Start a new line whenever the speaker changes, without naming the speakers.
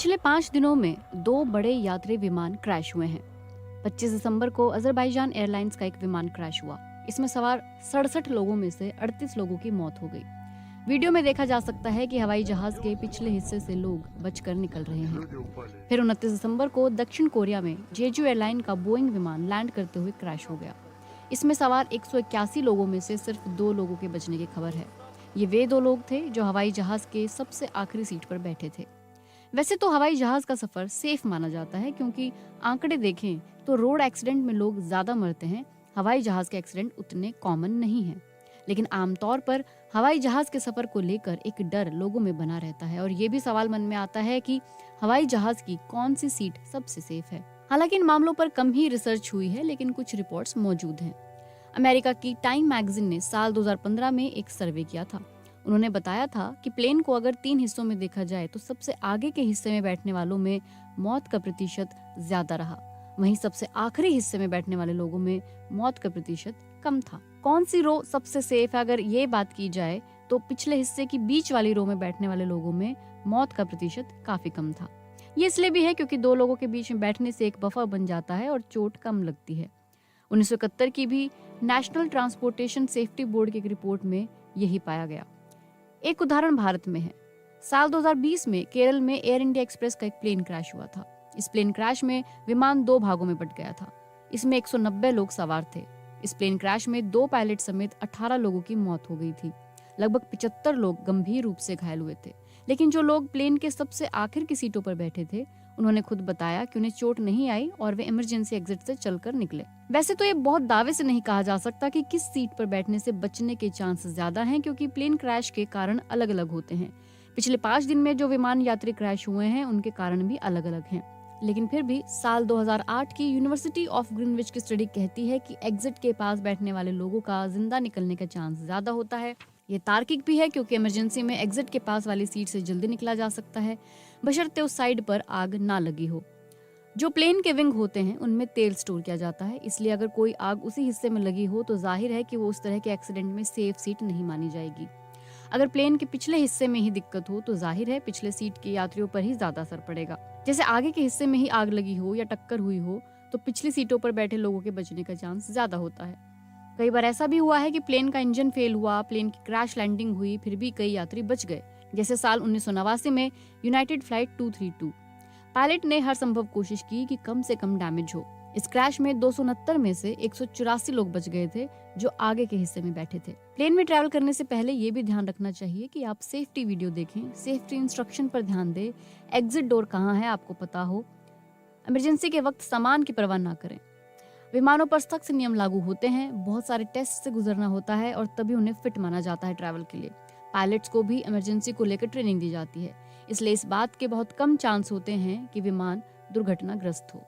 पिछले 5 दिनों में 2 बड़े यात्री विमान क्रैश हुए हैं। 25 दिसंबर को अजरबैजान एयरलाइंस का एक विमान क्रैश हुआ। इसमें सवार 67 लोगों में से 38 लोगों की मौत हो गई। वीडियो में देखा जा सकता है कि हवाई जहाज के पिछले हिस्से से लोग बचकर निकल रहे हैं। फिर 29 दिसंबर को दक्षिण कोरिया में जेजू एयरलाइन का बोइंग विमान लैंड करते हुए क्रैश हो गया। इसमें सवार 181 लोगों में से सिर्फ 2 लोगों के बचने की खबर है। ये वे 2 लोग थे जो हवाई जहाज के सबसे आखिरी सीट पर बैठे थे। वैसे तो हवाई जहाज का सफर सेफ माना जाता है, क्योंकि आंकड़े देखें तो रोड एक्सीडेंट में लोग ज्यादा मरते हैं, हवाई जहाज के एक्सीडेंट उतने कॉमन नहीं हैं। लेकिन आमतौर पर हवाई जहाज के सफर को लेकर एक डर लोगों में बना रहता है और ये भी सवाल मन में आता है कि हवाई जहाज की कौन सी सीट सबसे सेफ है। हालांकि इन मामलों पर कम ही रिसर्च हुई है, लेकिन कुछ रिपोर्ट्स मौजूद हैं। अमेरिका की टाइम मैगजीन ने साल 2015 में एक सर्वे किया था। उन्होंने बताया था कि प्लेन को अगर 3 हिस्सों में देखा जाए तो सबसे आगे के हिस्से में बैठने वालों में मौत का प्रतिशत ज्यादा रहा, वहीं सबसे आखिरी हिस्से में बैठने वाले लोगों में मौत का प्रतिशत कम था। कौन सी रो सबसे सेफ है, अगर ये बात की जाए तो पिछले हिस्से की बीच वाली रो में बैठने वाले लोगों में मौत का प्रतिशत काफी कम था। ये इसलिए भी है क्योंकि 2 लोगों के बीच में बैठने से एक बफर बन जाता है और चोट कम लगती है। 1971 की भी नेशनल ट्रांसपोर्टेशन सेफ्टी बोर्ड की एक रिपोर्ट में यही पाया गया। एक उदाहरण भारत में है। साल 2020 में केरल में एयर इंडिया एक्सप्रेस का एक प्लेन क्रैश हुआ था। इस प्लेन क्रैश में विमान 2 भागों में बंट गया था। इसमें 190 लोग सवार थे। इस प्लेन क्रैश में 2 पायलट समेत 18 लोगों की मौत हो गई थी। लगभग 75 लोग गंभीर रूप से घायल हुए थे। लेकिन जो लोग प्लेन के सबसे आखिर की सीटों पर बैठे थे, उन्होंने खुद बताया कि उन्हें चोट नहीं आई और वे इमरजेंसी एग्जिट से चलकर निकले। वैसे तो ये बहुत दावे से नहीं कहा जा सकता कि किस सीट पर बैठने से बचने के चांस ज्यादा हैं, क्योंकि प्लेन क्रैश के कारण अलग अलग होते हैं। पिछले 5 दिन में जो विमान यात्री क्रैश हुए हैं उनके कारण भी अलग अलग हैं। लेकिन फिर भी साल 2008 की यूनिवर्सिटी ऑफ ग्रीनविच की स्टडी कहती है कि एग्जिट के पास बैठने वाले लोगों का जिंदा निकलने का चांस ज्यादा होता है। ये तार्किक भी है, क्योंकि इमरजेंसी में एग्जिट के पास वाली सीट से जल्दी निकला जा सकता है, बशर्ते उस साइड पर आग ना लगी हो। जो प्लेन के विंग होते हैं उनमें तेल स्टोर किया जाता है, इसलिए अगर कोई आग उसी हिस्से में लगी हो तो जाहिर है कि वो उस तरह के एक्सीडेंट में सेफ सीट नहीं मानी जाएगी। अगर प्लेन के पिछले हिस्से में ही दिक्कत हो तो जाहिर है पिछले सीट के यात्रियों पर ही ज्यादा असर पड़ेगा। जैसे आगे के हिस्से में ही आग लगी हो या टक्कर हुई हो तो पिछली सीटों पर बैठे लोगों के बचने का चांस ज्यादा होता है। कई बार ऐसा भी हुआ है कि प्लेन का इंजन फेल हुआ, प्लेन की क्रैश लैंडिंग हुई, फिर भी कई यात्री बच गए। जैसे साल 1989 में यूनाइटेड फ्लाइट 232। पायलट ने हर संभव कोशिश की कि कम से कम डैमेज हो। इस क्रैश में 269 में से 184 लोग बच गए थे जो आगे के हिस्से में बैठे थे। प्लेन में ट्रैवल करने से पहले ये भी ध्यान रखना चाहिए कि आप सेफ्टी वीडियो देखें, सेफ्टी इंस्ट्रक्शन पर ध्यान दें, एग्जिट डोर कहाँ है आपको पता हो। इमरजेंसी के वक्त सामान की परवाह ना करें। विमानों पर सख्त नियम लागू होते हैं, बहुत सारे टेस्ट से गुजरना होता है और तभी उन्हें फिट माना जाता है ट्रैवल के लिए। पायलट्स को भी इमरजेंसी को लेकर ट्रेनिंग दी जाती है, इसलिए इस बात के बहुत कम चांस होते हैं कि विमान दुर्घटनाग्रस्त हो।